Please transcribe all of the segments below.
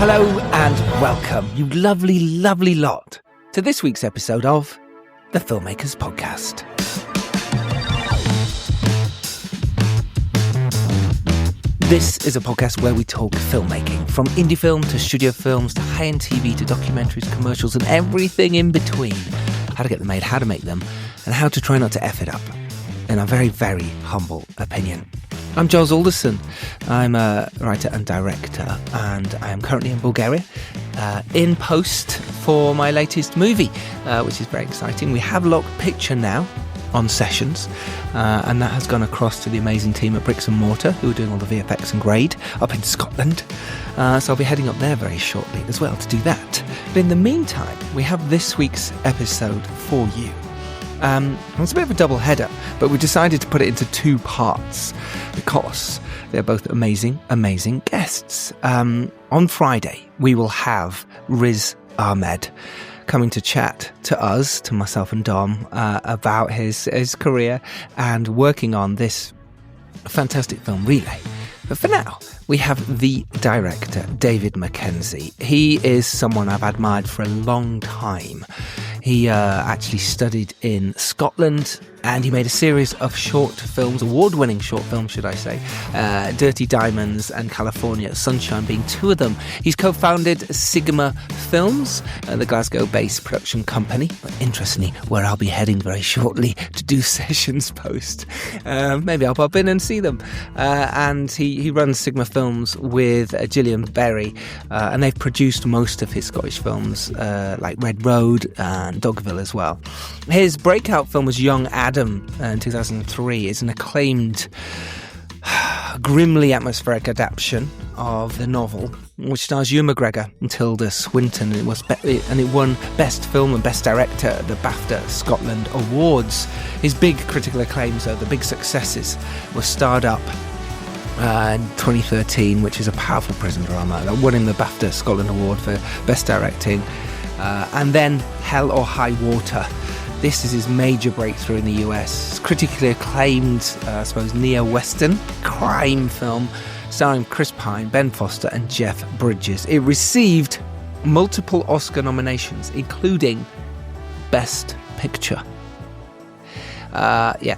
Hello and welcome, you lovely, lovely lot, to this week's episode of The Filmmakers Podcast. This is a podcast where we talk filmmaking, from indie film to studio films to high-end TV to documentaries, commercials and everything in between. How to get them made, how to make them, and how to try not to F it up, in a very, very humble opinion. I'm Giles Alderson. I'm a writer and director, and I am currently in Bulgaria in post for my latest movie, which is very exciting. We have locked picture now on sessions, and that has gone across to the amazing team at Bricks and Mortar, who are doing all the VFX and grade up in Scotland. So I'll be heading up there very shortly as well to do that. But in the meantime, we have this week's episode for you. It's a bit of a double header, but we decided to put it into two parts because they're both amazing, amazing guests. On Friday, we will have Riz Ahmed coming to chat to us, to myself and Dom, about his career and working on this fantastic film, Relay. But for now, we have the director, David Mackenzie. He is someone I've admired for a long time. He actually studied in Scotland, and he made a series of short films, award-winning short films, should I say, Dirty Diamonds and California Sunshine being two of them. He's co-founded Sigma Films, the Glasgow-based production company, but interestingly, where I'll be heading very shortly to do sessions post. Maybe I'll pop in and see them. And he runs Sigma Films with Gillian Berry, and they've produced most of his Scottish films, like Red Road and Dogville as well. His breakout film was Young Adam in 2003. It's an acclaimed, grimly atmospheric adaptation of the novel, which stars Ewan McGregor and Tilda Swinton. And it won Best Film and Best Director at the BAFTA Scotland Awards. His big critical acclaims, though, the big successes, were Starred Up in 2013, which is a powerful prison drama that won him the BAFTA Scotland Award for Best Directing. And then Hell or High Water. This is his major breakthrough in the US. It's critically acclaimed, neo-western crime film starring Chris Pine, Ben Foster and Jeff Bridges. It received multiple Oscar nominations, including Best Picture.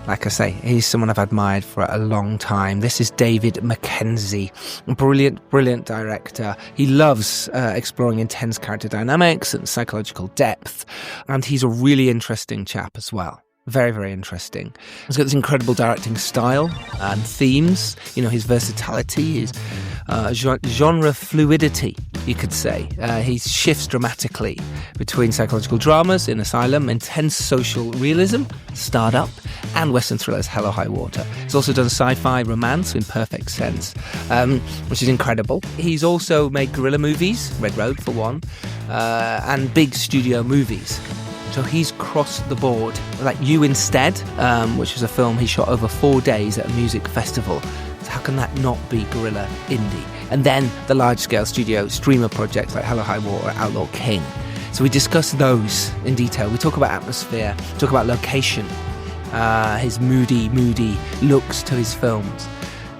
Like I say, he's someone I've admired for a long time. This is David Mackenzie, a brilliant, brilliant director. He loves exploring intense character dynamics and psychological depth, and he's a really interesting chap as well. Very, very interesting. He's got this incredible directing style and themes, his versatility, his genre fluidity, you could say. He shifts dramatically between psychological dramas in Asylum, intense social realism, Starred Up, and Western thrillers, Hell or High Water. He's also done sci-fi romance in Perfect Sense, which is incredible. He's also made guerrilla movies, Red Road for one, and big studio movies. So he's crossed the board, like You Instead, which was a film he shot over 4 days at a music festival. So how can that not be guerrilla indie? And then the large-scale studio streamer projects like Hell or High Water, Outlaw King. So we discuss those in detail. We talk about atmosphere, talk about location, his moody looks to his films.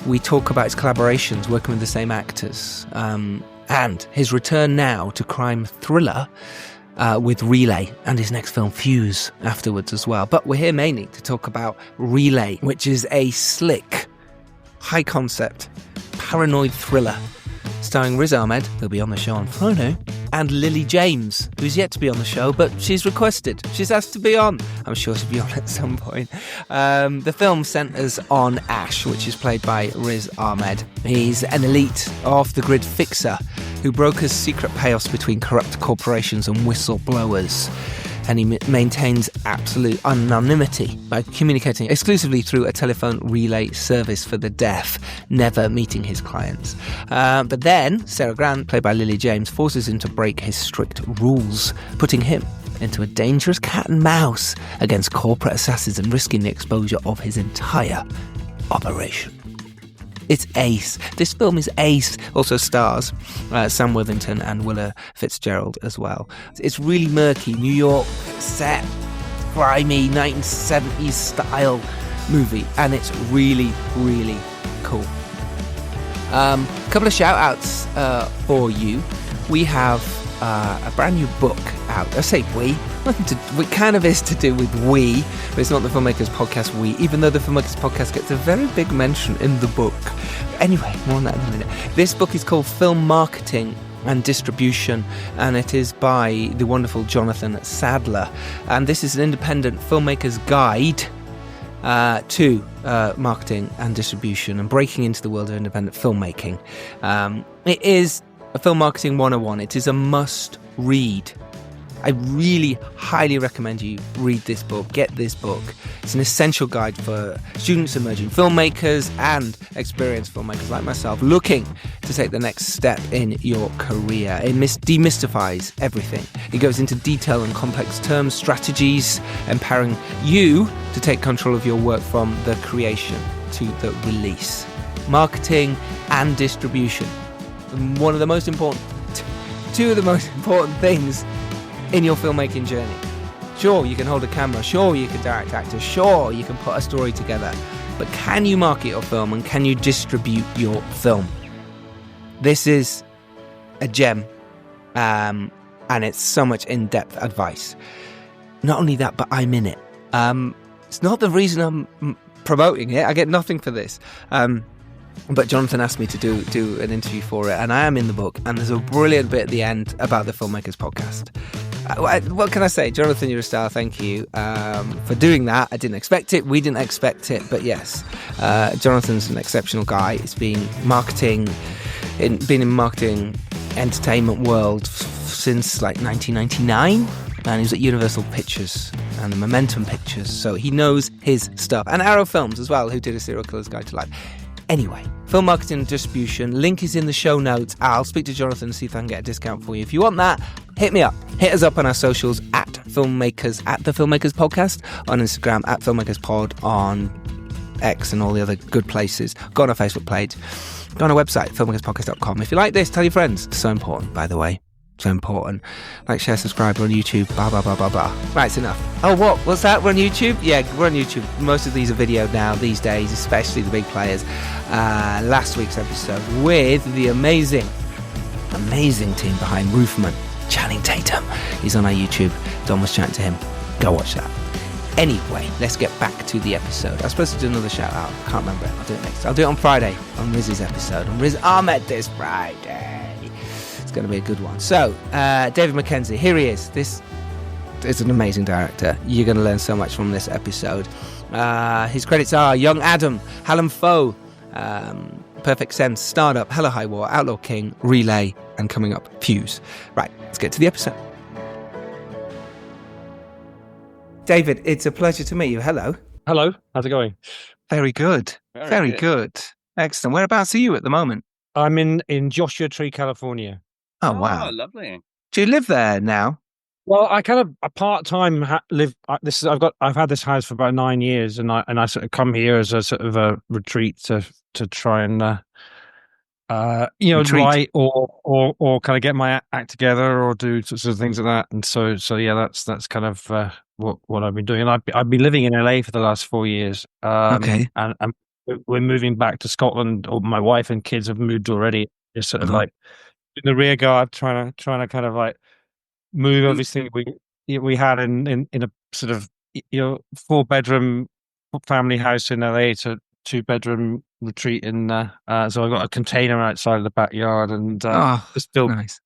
We talk about his collaborations, working with the same actors, and his return now to crime thriller, with Relay, and his next film Fuse afterwards as well. But we're here mainly to talk about Relay, which is a slick, high concept, paranoid thriller starring Riz Ahmed, who'll be on the show on Friday, and Lily James, who's yet to be on the show, but she's requested. She's asked to be on. I'm sure she'll be on at some point. The film centres on Ash, which is played by Riz Ahmed. He's an elite, off-the-grid fixer who brokers secret payoffs between corrupt corporations and whistleblowers. And he maintains absolute anonymity by communicating exclusively through a telephone relay service for the deaf, never meeting his clients. But then Sarah Grant, played by Lily James, forces him to break his strict rules, putting him into a dangerous cat and mouse against corporate assassins and risking the exposure of his entire operation. It's ace. This film is ace. Also stars Sam Worthington and Willa Fitzgerald as well. It's really murky, New York set, grimy 1970s style movie, and it's really, really cool. Couple of shout outs for you. we have a brand new book out. I say we. It kind of is to do with we, but it's not the Filmmakers Podcast we, even though the Filmmakers Podcast gets a very big mention in the book. Anyway, more on that in a minute. This book is called Film Marketing and Distribution, and it is by the wonderful Jonathan Sadler. And this is an independent filmmaker's guide to marketing and distribution and breaking into the world of independent filmmaking. It is a film marketing 101. It is a must read. I really highly recommend you read this book, get this book. It's an essential guide for students, emerging filmmakers and experienced filmmakers like myself looking to take the next step in your career. It demystifies everything. It goes into detail and complex terms, strategies, empowering you to take control of your work from the creation to the release. Marketing and distribution. One of the most important, two of the most important things in your filmmaking journey. Sure, you can hold a camera. Sure, you can direct actors. Sure, you can put a story together. But can you market your film and can you distribute your film? This is a gem, and it's so much in-depth advice. Not only that, but I'm in it. It's not the reason I'm promoting it. I get nothing for this. But Jonathan asked me to do an interview for it, and I am in the book, and there's a brilliant bit at the end about the Filmmakers Podcast. What can I say? Jonathan, you're a star. Thank you for doing that. I didn't expect it. We didn't expect it. But yes, Jonathan's an exceptional guy. He's been in marketing entertainment world since like 1999. And he was at Universal Pictures and the Momentum Pictures. So he knows his stuff. And Arrow Films as well, who did A Serial Killer's Guide to Life. Anyway, film marketing and distribution, link is in the show notes. I'll speak to Jonathan and see if I can get a discount for you. If you want that, hit me up. Hit us up on our socials at the Filmmakers Podcast, on Instagram at Filmmakers Pod, on X and all the other good places. Go on our Facebook page. Go on our website, filmmakerspodcast.com. If you like this, tell your friends. It's so important, by the way. So important. Like, share, subscribe. We're on YouTube. Blah, blah, blah, blah, blah. Right, it's enough. Oh, what? What's that? We're on YouTube? Yeah, we're on YouTube. Most of these are video now these days, especially the big players. Last week's episode with the amazing team behind Roofman, Channing Tatum. He's on our YouTube. Don was chatting to him. Go watch that. Anyway, let's get back to the episode. I was supposed to do another shout out. I can't remember it. I'll do it next. I'll do it on Friday on Riz's episode. On Riz Ahmed this Friday. Going to be a good one. So David Mackenzie, here he is. This is an amazing director. You're going to learn so much from this episode. His credits are Young Adam, Hallam Foe, Perfect Sense, Startup, Hella High War, Outlaw King, Relay, and coming up, Fuse. Right, let's get to the episode. David, it's a pleasure to meet you. Hello. How's it going? Very good. Very good. Excellent. Whereabouts are you at the moment? I'm in Joshua Tree, California. Oh, wow. Lovely. Do you live there now? Well, I kind of a part-time live. I've had this house for about 9 years, and I sort of come here as a sort of a retreat to try and write or kind of get my act together or do sorts of things like that. And so yeah, that's kind of what I've been doing. I've been living in LA for the last 4 years. Okay, and we're moving back to Scotland. Or my wife and kids have moved already. Just sort of like in the rear guard, trying to kind of like move everything we had in a sort of 4-bedroom family house in LA to 2-bedroom retreat in so I've got a container outside of the backyard, and still nice.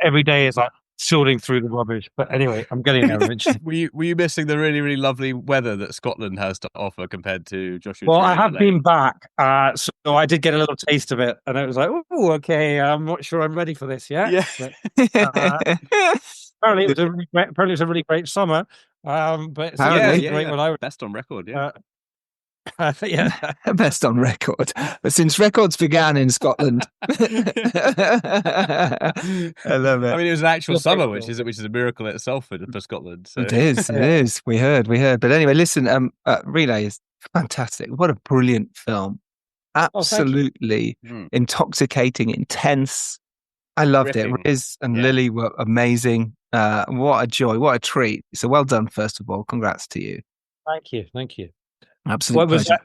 Every day is like sorting through the rubbish. But anyway, I'm getting there eventually. Were you missing the really, really lovely weather that Scotland has to offer compared to Joshua? Well, I have been back, so I did get a little taste of it, and it was like, oh, okay, I'm not sure I'm ready for this yet. Yeah. But, apparently, it was a really great summer. But it's great when I was best on record. Yeah. Yeah, best on record. But since records began in Scotland, I love it. I mean, it was an actual summer, which is a miracle in itself for Scotland. So. It is. We heard. But anyway, listen. Relay is fantastic. What a brilliant film! Absolutely intoxicating, intense. I loved it. Riz and Lily were amazing. What a joy! What a treat! So well done. First of all, congrats to you. Thank you. Absolute was pleasure.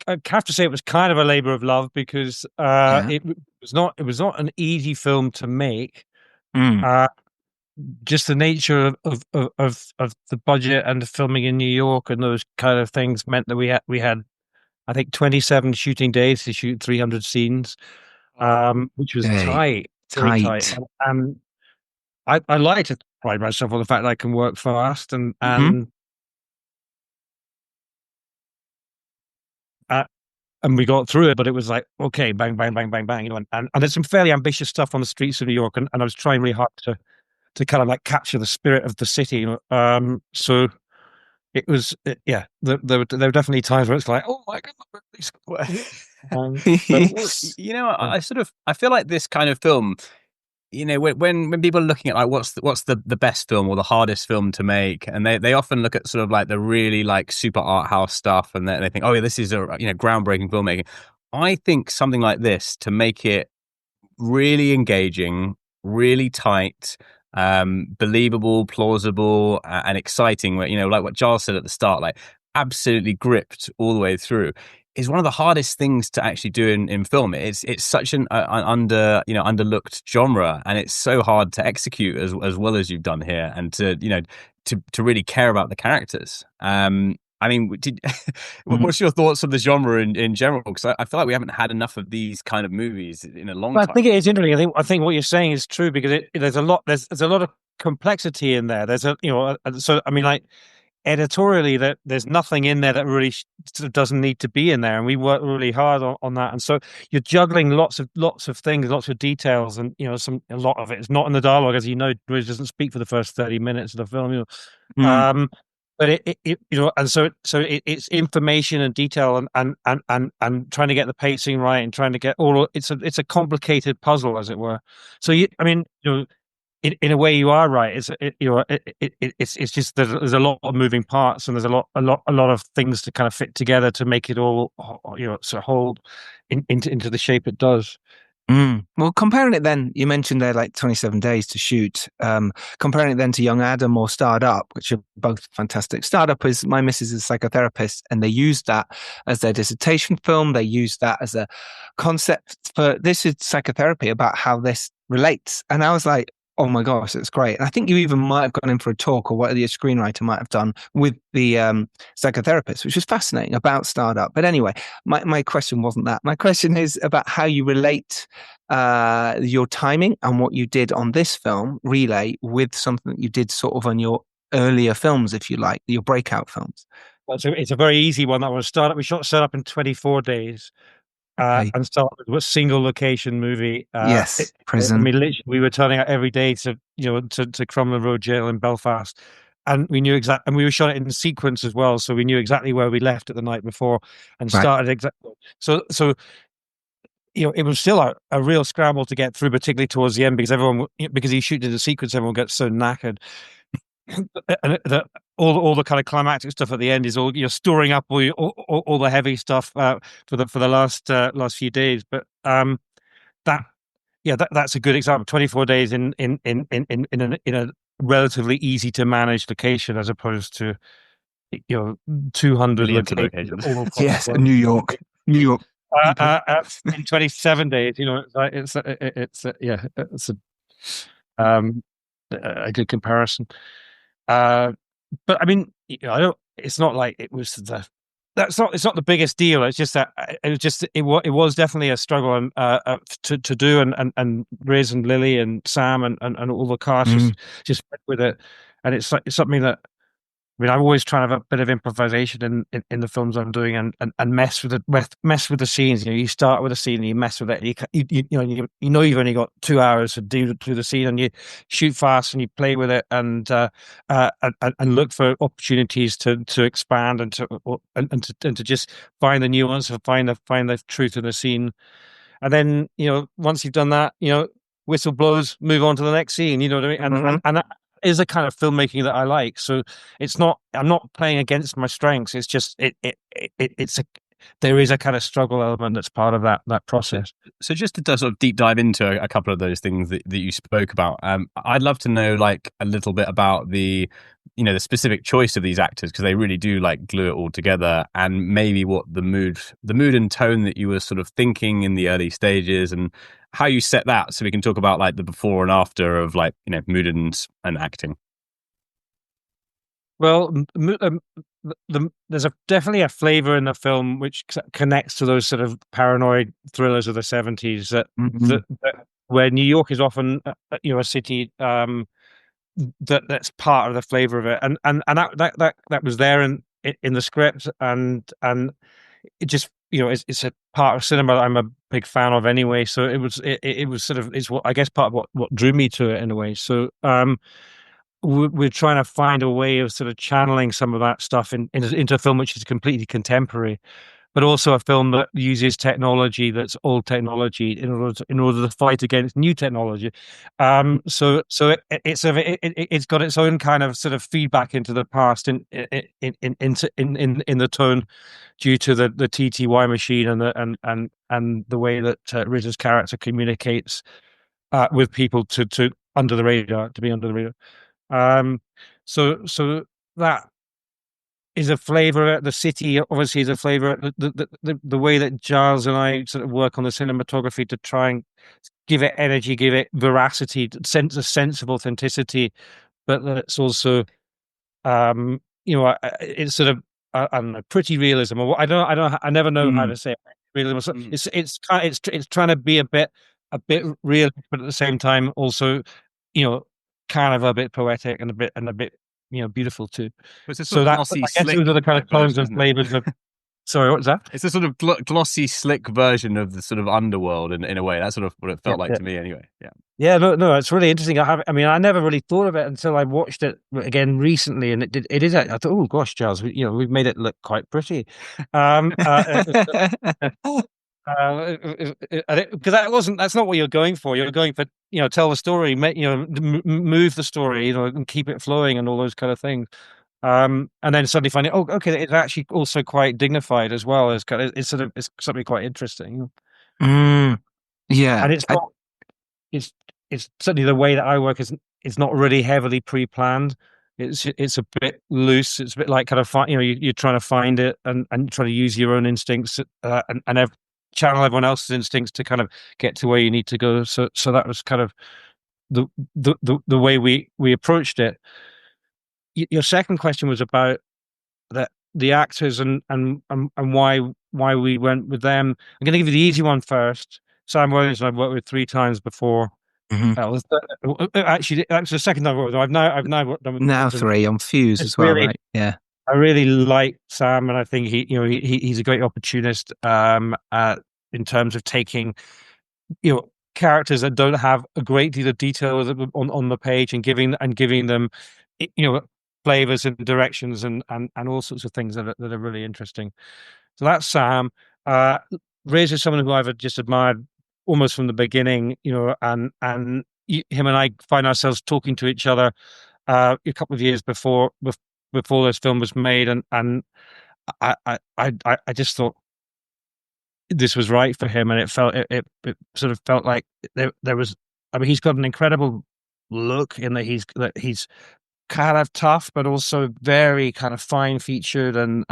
I have to say it was kind of a labor of love because Yeah. it was not an easy film to make. Mm. Just the nature of the budget and the filming in New York and those kind of things meant that we had I think 27 shooting days to shoot 300 scenes, which was Okay. tight, very tight. And I like to pride myself on the fact that I can work fast uh, and we got through it, but it was like, okay, bang, bang, bang, bang, bang, and there's some fairly ambitious stuff on the streets of New York, and I was trying really hard to kind of like capture the spirit of the city. So it was, yeah, there were definitely times where it's like, oh my god, but You know, I feel like this kind of film, you know, when people are looking at like what's the best film or the hardest film to make, and they often look at sort of like the really like super art house stuff, and they think, oh yeah, this is a, you know, groundbreaking filmmaking. I think something like this, to make it really engaging, really tight, believable, plausible, and exciting, where, you know, like what Giles said at the start, like absolutely gripped all the way through, is one of the hardest things to actually do in film. It's such an underlooked genre, and it's so hard to execute as well as you've done here, and to, you know, to really care about the characters. I mean, what's your thoughts on the genre in general? Because I feel like we haven't had enough of these kind of movies in a long time. I think it is interesting. I think what you're saying is true, because there's a lot of complexity in there. There's so I mean, like, editorially, that there's nothing in there that really sort of doesn't need to be in there, and we work really hard on that. And so you're juggling lots of things, lots of details, and you know, a lot of it is not in the dialogue, as you know. Riz doesn't speak for the first 30 minutes of the film, you know. But it you know, and so it's information and detail, and trying to get the pacing right, and trying to get all. It's a complicated puzzle, as it were. So I mean, you know, in a way, you are right. It's just there's a lot of moving parts, and there's a lot of things to kind of fit together to make it all, you know, sort of hold into the shape it does. Well, comparing it then, you mentioned they're like 27 days to shoot. Comparing it then to Young Adam or Starred Up, which are both fantastic. Starred Up is, my missus is a psychotherapist, and they used that as their dissertation film. They used that as a concept for, this is psychotherapy about how this relates. And I was like, oh my gosh, it's great. And I think you even might have gone in for a talk, or what the screenwriter might have done with the psychotherapist, which was fascinating, about Starred Up. But anyway, my question wasn't that. My question is about how you relate your timing and what you did on this film relay with something that you did sort of on your earlier films, if you like, your breakout films. Well, it's a very easy one. That was we shot Starred Up in 24 days. And so it was a single location movie. Yes, prison. I mean, literally, we were turning out every day to, you know, to Crumlin Road Jail in Belfast, and we knew exactly, and we were shot it in sequence as well, so we knew exactly where we left it the night before, and started exactly. So you know, it was still a real scramble to get through, particularly towards the end, because you shoot in the sequence, everyone gets so knackered. And all the kind of climactic stuff at the end is all, you're storing up all the heavy stuff for the last few days. But that's a good example. 24 days in a relatively easy to manage location, as opposed to, you know, 200 locations. Yes, New York. In 27 days, you know, it's a good comparison. But I mean, you know, it's not like it was it's not the biggest deal. It's just that it was definitely a struggle to do, and Riz and Lily and Sam and all the cast just went with it. And it's something that, I mean, I'm always trying to have a bit of improvisation in the films I'm doing, and mess with the scenes. You know, you start with a scene and you mess with it. You know you've only got 2 hours to do the scene, and you shoot fast and you play with it, and look for opportunities to expand and to just find the nuance, and find the truth in the scene. And then, you know, once you've done that, you know, whistle blows, move on to the next scene. You know what I mean? And that is a kind of filmmaking that I like. So I'm not playing against my strengths. It's just it's there is a kind of struggle element that's part of that process. So just to sort of deep dive into a couple of those things that you spoke about, I'd love to know like a little bit about the specific choice of these actors, because they really do like glue it all together, and maybe what the mood and tone that you were sort of thinking in the early stages, and how you set that, so we can talk about like the before and after of like mood and acting. Well, there's definitely a flavor in the film which connects to those sort of paranoid thrillers of the 70s. That where New York is often a city that's part of the flavor of it, and that was there in the script, and it just it's a part of cinema that I'm a big fan of anyway. So it was sort of, it's what I guess part of what drew me to it in a way. So we're trying to find a way of sort of channeling some of that stuff into a film which is completely contemporary, but also a film that uses technology that's old technology in order to fight against new technology. It's got its own kind of sort of feedback into the past in the tone, due to the TTY machine and the way that Riz's character communicates with people to be under the radar. So that is a flavor. The city obviously is a flavor. The way that Giles and I sort of work on the cinematography to try and give it energy, give it veracity, a sense of authenticity, but it's also it's sort of I don't know, pretty realism, or I never know how to say it. Realism. It's trying to be a bit real, but at the same time also kind of a bit poetic and a bit beautiful too. So that, I guess those are the kind of tones and flavors of. Sorry, what was that? It's a sort of glossy, slick version of the sort of underworld in a way. That's sort of what it felt like to me, anyway. Yeah, no, it's really interesting. I never really thought of it until I watched it again recently, and it is. I thought, oh gosh, Giles, we've made it look quite pretty. Because that's not what you're going for. You're going for tell the story, move the story, and keep it flowing and all those kind of things. And then suddenly finding, oh, okay, it's actually also quite dignified as well. It's something quite interesting. Yeah, and it's certainly the way that I work is it's not really heavily pre-planned. It's a bit loose. It's a bit like kind of you're trying to find it and try to use your own instincts and channel everyone else's instincts to kind of get to where you need to go. So that was kind of the way we approached it. Your second question was about the actors and why we went with them. I'm going to give you the easy one first. Sam Williams, I've worked with 3 times before. Actually, that's the second time I've worked with him. I've now worked with now 3 on Fuse as well, right? Yeah. I really like Sam, and I think he's a great opportunist in terms of taking characters that don't have a great deal of detail on the page and giving them flavors and directions and all sorts of things that are really interesting. So that's Sam. Riz is someone who I've just admired almost from the beginning, and him and I find ourselves talking to each other a couple of years before this film was made, and I just thought this was right for him, and it sort of felt like there was. I mean, he's got an incredible look in that he's kind of tough, but also very kind of fine featured and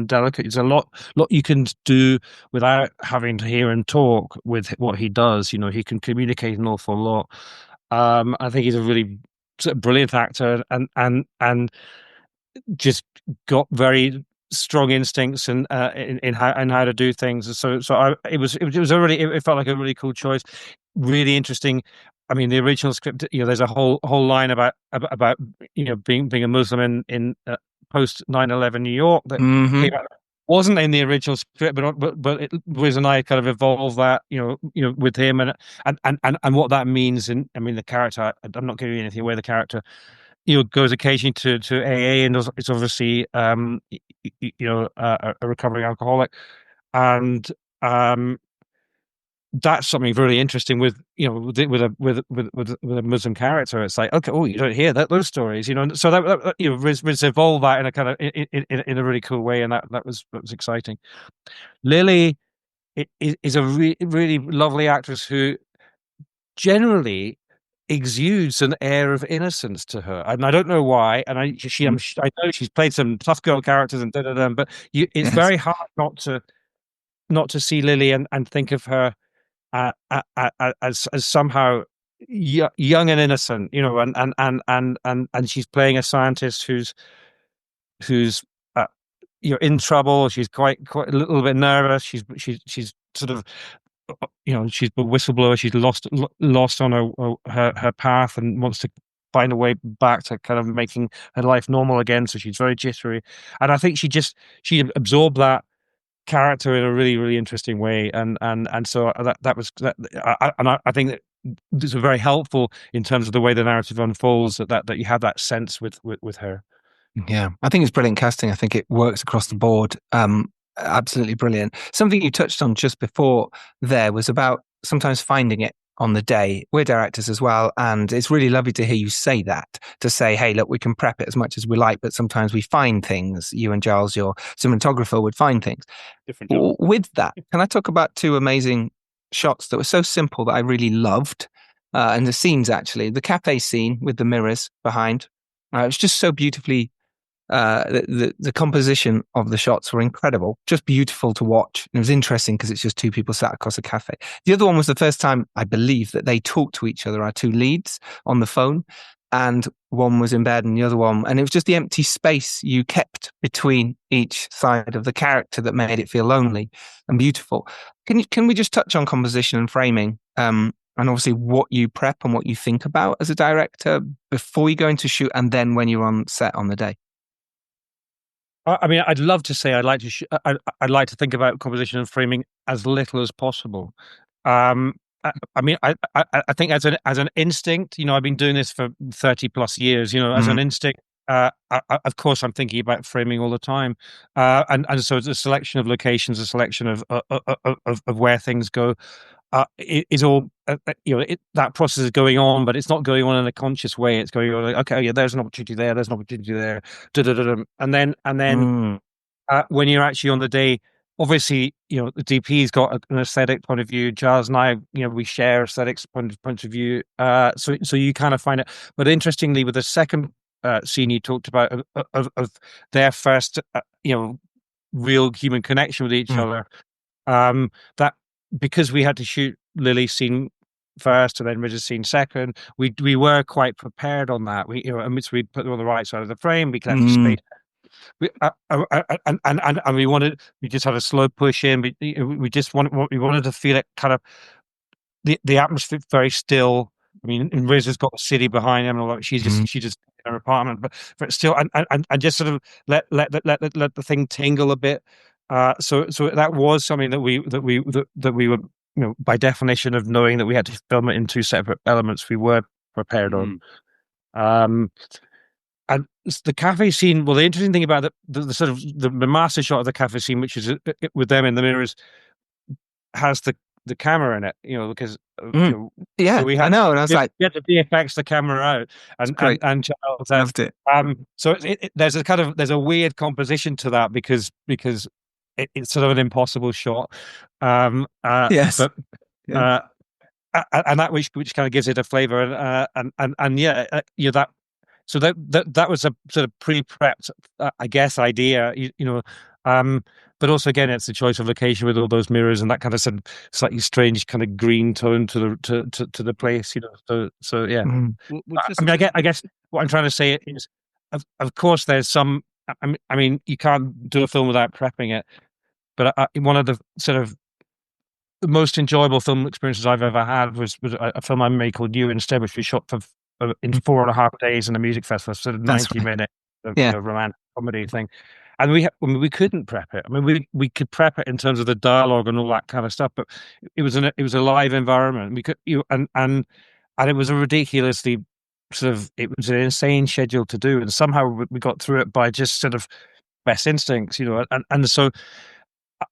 delicate. There's a lot you can do without having to hear him talk with what he does. He can communicate an awful lot. I think he's a really brilliant actor and just got very strong instincts in how to do things. It felt like a really cool choice, really interesting. I mean, the original script, there's a whole line about being a Muslim in post 9/11 New York that came out, wasn't in the original script, but Wiz and I kind of evolved that, with him and what that means. And I mean, the character, I'm not giving anything away. The character, goes occasionally to AA, and it's obviously a recovering alcoholic, and that's something really interesting with with a Muslim character. It's like, okay, oh, you don't hear those stories, So that Riz evolved that in a kind of in a really cool way, and that was exciting. Lily is a really lovely actress who generally exudes an air of innocence to her, and I don't know why. And I know she's played some tough girl characters and but it's very hard not to see Lily and think of her as somehow young and innocent, and she's playing a scientist who's in trouble. She's quite a little bit nervous. She's sort of she's a whistleblower. She's lost on her path and wants to find a way back to kind of making her life normal again. So she's very jittery, and I think she absorbed that character in a really, really interesting way, and so that was that. I think that this is very helpful in terms of the way the narrative unfolds. That you have that sense with her. Yeah, I think it's brilliant casting. I think it works across the board. Absolutely brilliant. Something you touched on just before there was about sometimes finding it on the day. We're directors as well, and it's really lovely to hear you say that, to say, hey, look, we can prep it as much as we like, but sometimes we find things. You and Giles, your cinematographer, would find things. Different job. With that, can I talk about two amazing shots that were so simple that I really loved? And the scenes, actually. The cafe scene with the mirrors behind. It was just so beautifully the composition of the shots were incredible, just beautiful to watch. And it was interesting because it's just two people sat across a cafe. The other one was the first time, I believe, that they talked to each other, our two leads, on the phone, and one was in bed and the other one, and it was just the empty space you kept between each side of the character that made it feel lonely and beautiful. Can we just touch on composition and framing, and obviously what you prep and what you think about as a director before you go into shoot and then when you're on set on the day? I mean, I'd love to say I'd like to think about composition and framing as little as possible. I mean, I think as an instinct, I've been doing this for 30 plus years. As an instinct, of course, I'm thinking about framing all the time, and so it's a selection of locations, a selection of where things go. Is all that process is going on, but it's not going on in a conscious way. It's going on like, okay, yeah, there's an opportunity there, there's an opportunity there, and then when you're actually on the day, obviously, the DP's got an aesthetic point of view. Giles and I, we share aesthetics point of view. So you kind of find it. But interestingly, with the second scene you talked about of their first, real human connection with each other, that. Because we had to shoot Lily's scene first and then Riz's scene second, we were quite prepared on that. We put them on the right side of the frame. We kept space. And we just had a slow push in. We wanted to feel it kind of the atmosphere very still. I mean, and Riz has got the city behind him, and all that. She just in her apartment, but still, and just sort of let the thing tingle a bit. So that was something that we were, by definition of knowing that we had to film it in two separate elements, we were prepared on. And the cafe scene, well, the interesting thing about the sort of the master shot of the cafe scene, which is with them in the mirrors, has the camera in it, because yeah, so we had, I know, and I was like, get the VFX the camera out, and Charles loved it. So there's a weird composition to that because it's sort of an impossible shot. Yes, but and that which kind of gives it a flavor, and that. So that was a sort of pre-prepped, I guess, idea, but also again, it's the choice of location with all those mirrors and that kind of sort of slightly strange kind of green tone to the place, So yeah. I guess what I'm trying to say is, of course, there's some. I mean, you can't do a film without prepping it, but one of the sort of the most enjoyable film experiences I've ever had was a film I made called You Instead, which we shot in 4.5 days in a music festival, sort of 90-minute romantic comedy thing. And we couldn't prep it. I mean, we could prep it in terms of the dialogue and all that kind of stuff, but it was a live environment. We could and it was a ridiculously it was an insane schedule to do, and somehow we got through it by just sort of best instincts, and so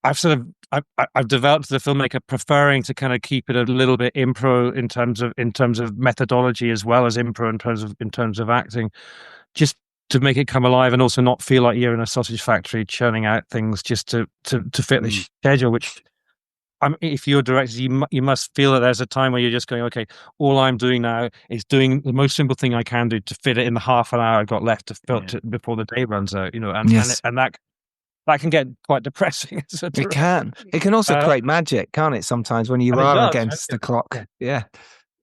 I've developed the filmmaker preferring to kind of keep it a little bit impro in terms of methodology as well as impro in terms of acting, just to make it come alive and also not feel like you're in a sausage factory churning out things just to fit the schedule. Which if you're directors, you must feel that there's a time where you're just going, okay, all I'm doing now is doing the most simple thing I can do to fit it in the half an hour I've got left to film before the day runs out. And that can get quite depressing. It can. It can also create magic, can't it? Sometimes when you are against the clock. Yeah.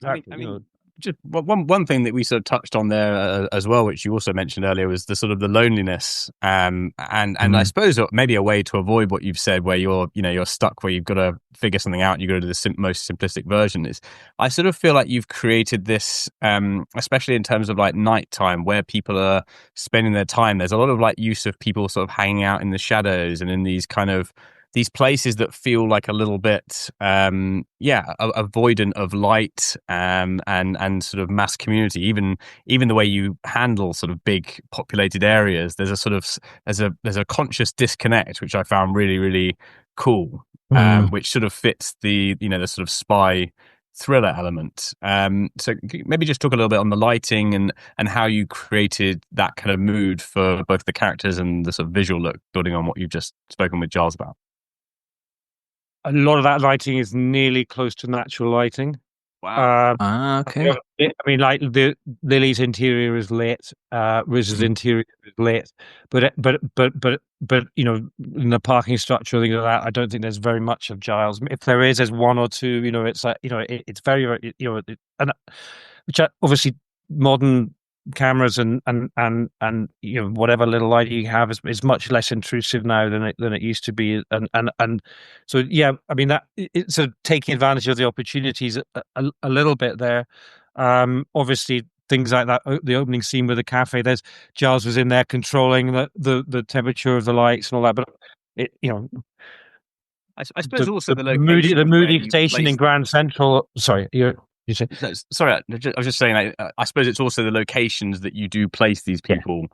Exactly. I mean, just one thing that we sort of touched on there as well, which you also mentioned earlier, was the sort of the loneliness, and I suppose maybe a way to avoid what you've said, where you're stuck, where you've got to figure something out and you go to the most simplistic version. Is I sort of feel like you've created this, especially in terms of like nighttime, where people are spending their time. There's a lot of like use of people sort of hanging out in the shadows and in these kind of these places that feel like a little bit, avoidant of light, and sort of mass community. Even the way you handle sort of big populated areas, there's a sort of there's a conscious disconnect, which I found really, really cool, which sort of fits the the sort of spy thriller element. So maybe just talk a little bit on the lighting and how you created that kind of mood for both the characters and the sort of visual look, building on what you've just spoken with Giles about. A lot of that lighting is nearly close to natural lighting. Wow. Okay. I mean, like Lily's interior is lit, Riz's interior is lit, but in the parking structure, things like that, I don't think there's very much of Giles. If there is, there's one or two. It's like it's very, very and which obviously modern cameras and whatever little light you have is much less intrusive now than it used to be, and so I mean that it's sort of taking advantage of the opportunities a little bit there. Obviously things like that, the opening scene with the cafe, there's Giles was in there controlling the temperature of the lights and all that, but I suppose also the location, the moody station in Grand Central. Sorry, you say? No, sorry, I was just saying. I suppose it's also the locations that you do place these people.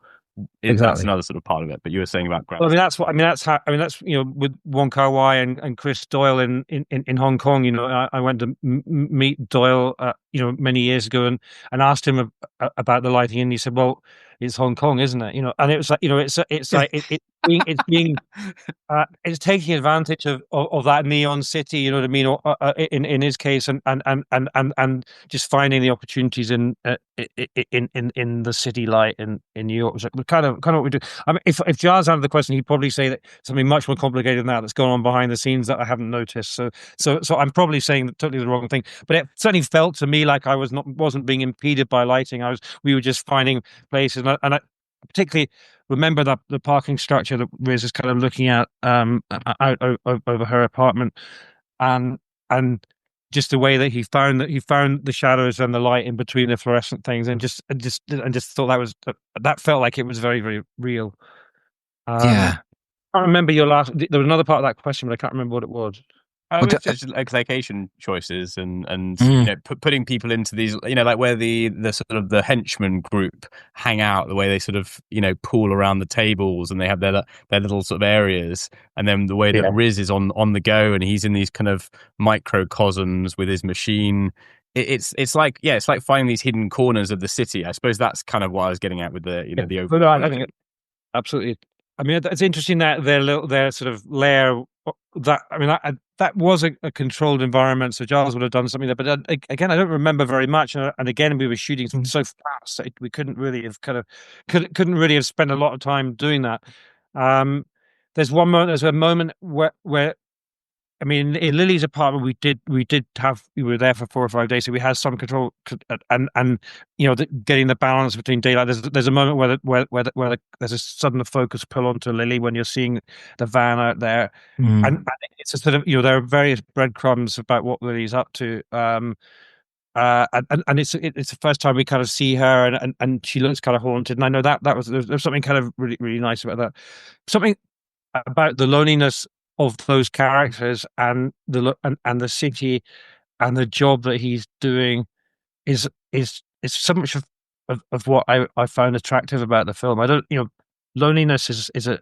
Exactly. That's another sort of part of it. But you were saying about Grand. Well, that's with Wong Kar-wai and Chris Doyle in Hong Kong. I went to meet Doyle, many years ago, and asked him about the lighting, and he said, "Well, it's Hong Kong, isn't it?" And it was like, it's taking advantage of that neon city, you know what I mean, in his case, and just finding the opportunities in the city light in New York. Was kind of what we do. I mean, if Giles answered the question, he'd probably say that something much more complicated than that's going on behind the scenes that I haven't noticed. So I'm probably saying totally the wrong thing, but it certainly felt to me like I wasn't being impeded by lighting. We were just finding places, and I particularly remember that the parking structure that Riz is kind of looking at out over her apartment, and just the way that he found the shadows and the light in between the fluorescent things, and just thought that felt like it was very, very real. Yeah. I remember there was another part of that question, but I can't remember what it was. It's just location choices and putting people into these, like where the sort of the henchman group hang out, the way they sort of pool around the tables and they have their little sort of areas, and then the way that Riz is on the go and he's in these kind of microcosms with his machine. It's like finding these hidden corners of the city. I suppose that's kind of what I was getting at with the the open. I think absolutely. I mean, it's interesting that their sort of lair. That was a controlled environment, so Giles would have done something there. But again, I don't remember very much. And again, we were shooting so fast that we couldn't really have couldn't really have spent a lot of time doing that. There's a moment where I mean, in Lily's apartment, we were there for 4 or 5 days, so we had some control, and getting the balance between daylight. There's a moment where there's a sudden focus pull onto Lily when you're seeing the van out there, and it's a sort of there are various breadcrumbs about what Lily's up to, and it's the first time we kind of see her, and she looks kind of haunted, and I know there's something kind of really, really nice about that, something about the loneliness of those characters and the city and the job that he's doing is so much of what I found attractive about the film. I don't loneliness is a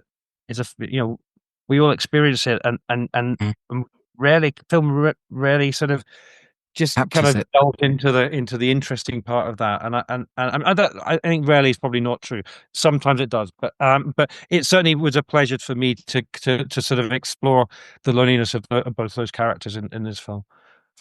we all experience it, and rarely rarely sort of just kind of delve into the interesting part of that, and I think rarely is probably not true. Sometimes it does, but it certainly was a pleasure for me to sort of explore the loneliness of both those characters in this film.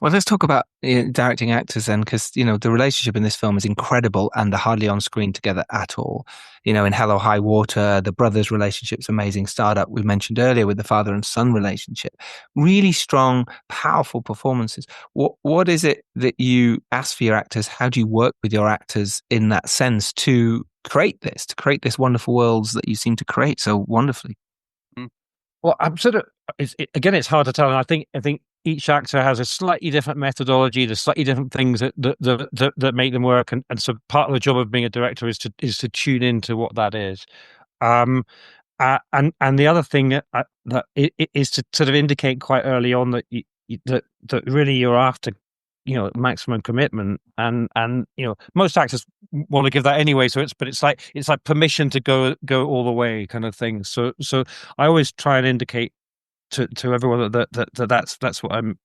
Well, let's talk about directing actors then, because the relationship in this film is incredible, and they're hardly on screen together at all. In Hell or High Water, the brothers' relationship's amazing. Startup, we mentioned earlier, with the father and son relationship, really strong, powerful performances. What is it that you ask for your actors? How do you work with your actors in that sense to create this wonderful worlds that you seem to create so wonderfully? Well, I'm sort of again, it's hard to tell, and I think each actor has a slightly different methodology. There's slightly different things that make them work, and so part of the job of being a director is to tune into what that is. And the other thing that is to sort of indicate quite early on that that really you're after maximum commitment, and most actors want to give that anyway, so it's like permission to go all the way kind of thing. So I always try and indicate to everyone that's what I'm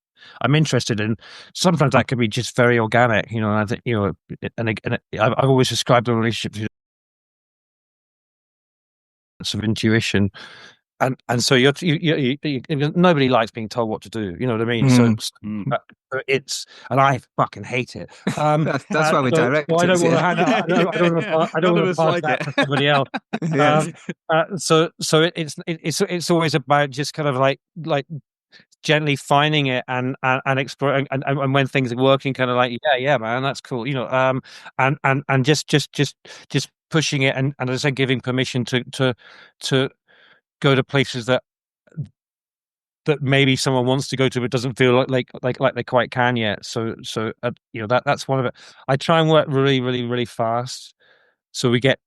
interested in. Sometimes that can be just very organic, and I think I've always described the relationship of intuition. And so you nobody likes being told what to do. You know what I mean? So it's, and I fucking hate it. That's why we direct. I don't want to hand I don't want to pass that to somebody else. So it's always about just kind of like gently finding it and exploring, and when things are working, kind of like yeah man, that's cool. And just pushing it, and as I said, giving permission to go to places that maybe someone wants to go to but doesn't feel like they quite can yet. So that's one of it. I try and work really really really fast, so we get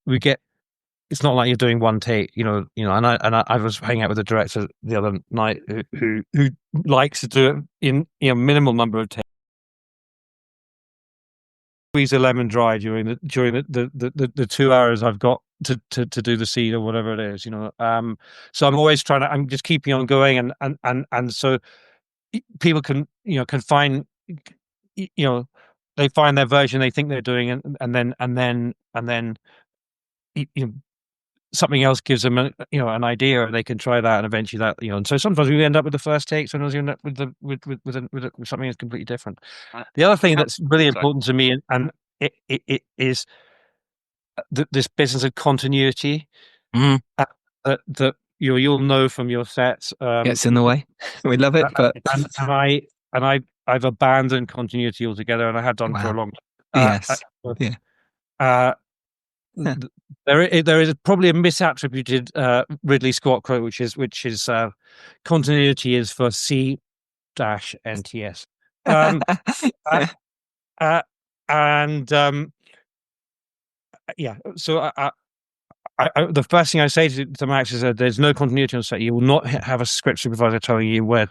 it's not like you're doing one take, and I was hanging out with a director the other night who likes to do it in minimal number of takes. Squeeze a lemon dry during the 2 hours I've got to do the scene or whatever it is, so I'm always I'm just keeping on going, and so people can find, they find their version they think they're doing, and then something else gives them an idea, and they can try that, and eventually that, and so sometimes we end up with the first take, sometimes we end up with something that's completely different. The other thing that's really important to me, and it is this business of continuity, that you'll know from your sets. Gets in the way. We love it, but I've abandoned continuity altogether, and I have done for a long time. There is probably a misattributed Ridley Scott quote, which is continuity is for C-NTS. So the first thing I say to Max is that there's no continuity on set. You will not have a script supervisor telling you when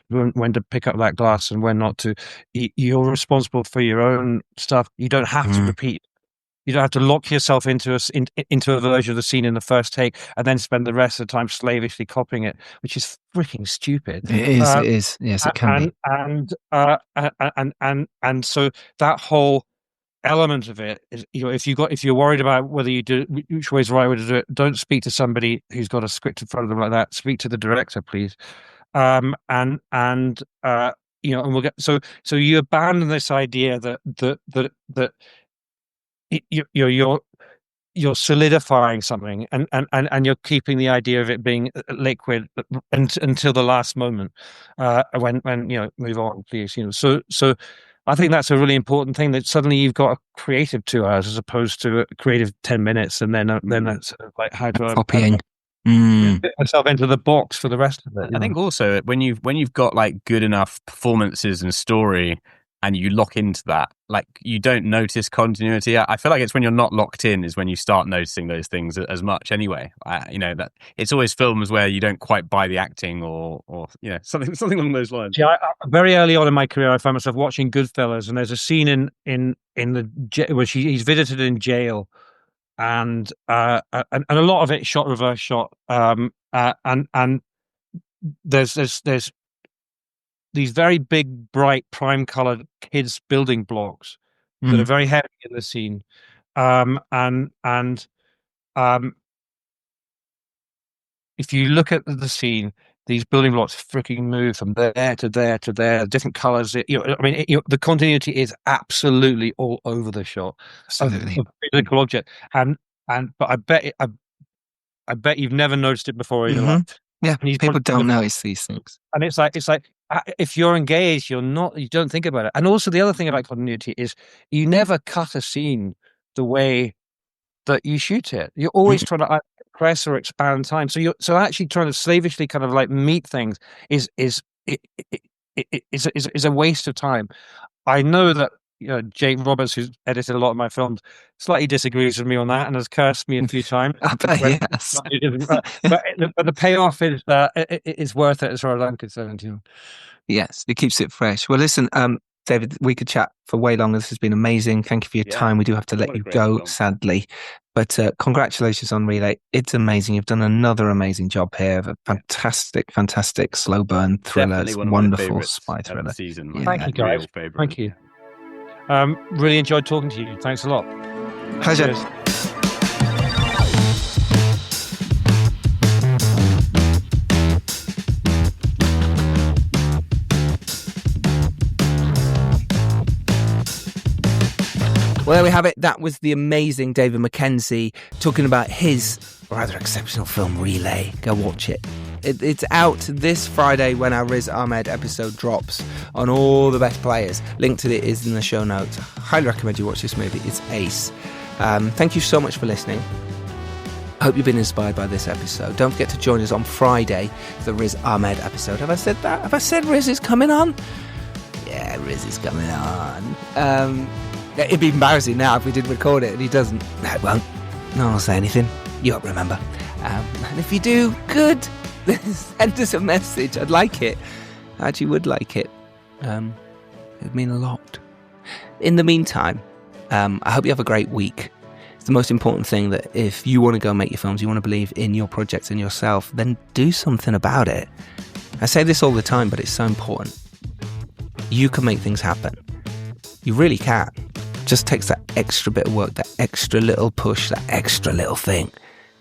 to pick up that glass and when not to. You're responsible for your own stuff. You don't have to repeat. You don't have to lock yourself into a version of the scene in the first take and then spend the rest of the time slavishly copying it, which is freaking stupid. It is. Yes, it can be. And so that whole element of it is, if you're worried about whether you do which way is the right way to do it, don't speak to somebody who's got a script in front of them like that. Speak to the director, please. And we'll get so you abandon this idea that you're solidifying something, and you're keeping the idea of it being liquid until the last moment, when move on, please. So I think that's a really important thing, that suddenly you've got a creative 2 hours as opposed to a creative 10 minutes, and then that's like, how do I copying fit myself into the box for the rest of it? I think also when you've got like good enough performances and story, and you lock into that, like, you don't notice continuity. I feel like it's when you're not locked in is when you start noticing those things as much anyway. That it's always films where you don't quite buy the acting or something along those lines. Yeah, very early on in my career, I found myself watching Goodfellas, and there's a scene in where he's visited in jail, and a lot of it shot reverse shot, and there's these very big, bright, prime-colored kids' building blocks that are very heavy in the scene, and if you look at the scene, these building blocks freaking move from there to there to there, different colors. The continuity is absolutely all over the shot. Absolutely. Of physical object, but I bet you've never noticed it before. Yeah, people don't notice these things, and it's like if you're engaged, you don't think about it. And also the other thing about continuity is you never cut a scene the way that you shoot it. You're always trying to compress or expand time. So actually trying to slavishly kind of like meet things is a waste of time. I know that Jake Roberts, who's edited a lot of my films, slightly disagrees with me on that and has cursed me a few times. I bet yes. But the payoff is worth it as far as I'm concerned. Yes, it keeps it fresh. Well, listen, David, we could chat for way longer. This has been amazing. Thank you for your time. We do have to let you go, sadly. But congratulations on Relay. It's amazing. You've done another amazing job here. A fantastic slow burn thriller. It's wonderful spy thriller. Season. Thank you, guys. Thank you. Really enjoyed talking to you. Thanks a lot. Pleasure. Cheers. Well, there we have it. That was the amazing David Mackenzie talking about his rather exceptional film Relay. Go watch it. It's out this Friday when our Riz Ahmed episode drops on all the best players. Link to it is in the show notes. Highly recommend you watch this movie. It's ace. Thank you so much for listening. I hope you've been inspired by this episode. Don't forget to join us on Friday for the Riz Ahmed episode. Have I said that? Have I said Riz is coming on? Yeah, Riz is coming on. It'd be embarrassing now if we did record it and he doesn't. No, it won't. No one will say anything. You won't remember. And if you do, good. Send us a message. I'd like it. I actually would like it. It would mean a lot. In the meantime, I hope you have a great week. It's the most important thing that if you want to go make your films, you want to believe in your projects and yourself, then do something about it. I say this all the time, but it's so important. You can make things happen. You really can. Just takes that extra bit of work, that extra little push, that extra little thing.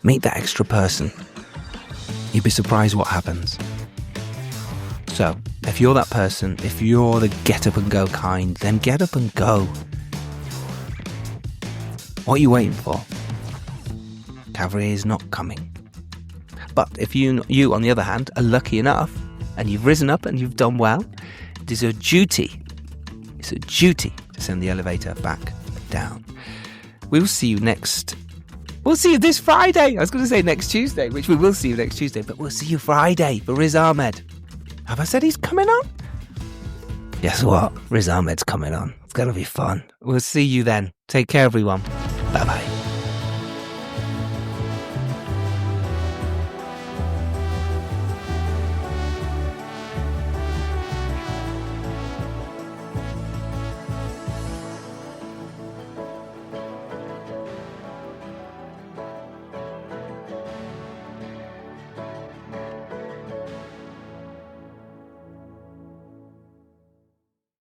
Meet that extra person. You'd be surprised what happens. So, if you're that person, if you're the get up and go kind, then get up and go. What are you waiting for? Cavalry is not coming. But if you, on the other hand, are lucky enough, and you've risen up and you've done well, it is a duty. It's a duty to send the elevator back down. We will see you We'll see you this Friday. I was going to say next Tuesday, which we will see you next Tuesday, but we'll see you Friday for Riz Ahmed. Have I said he's coming on? Guess what? Riz Ahmed's coming on. It's going to be fun. We'll see you then. Take care, everyone.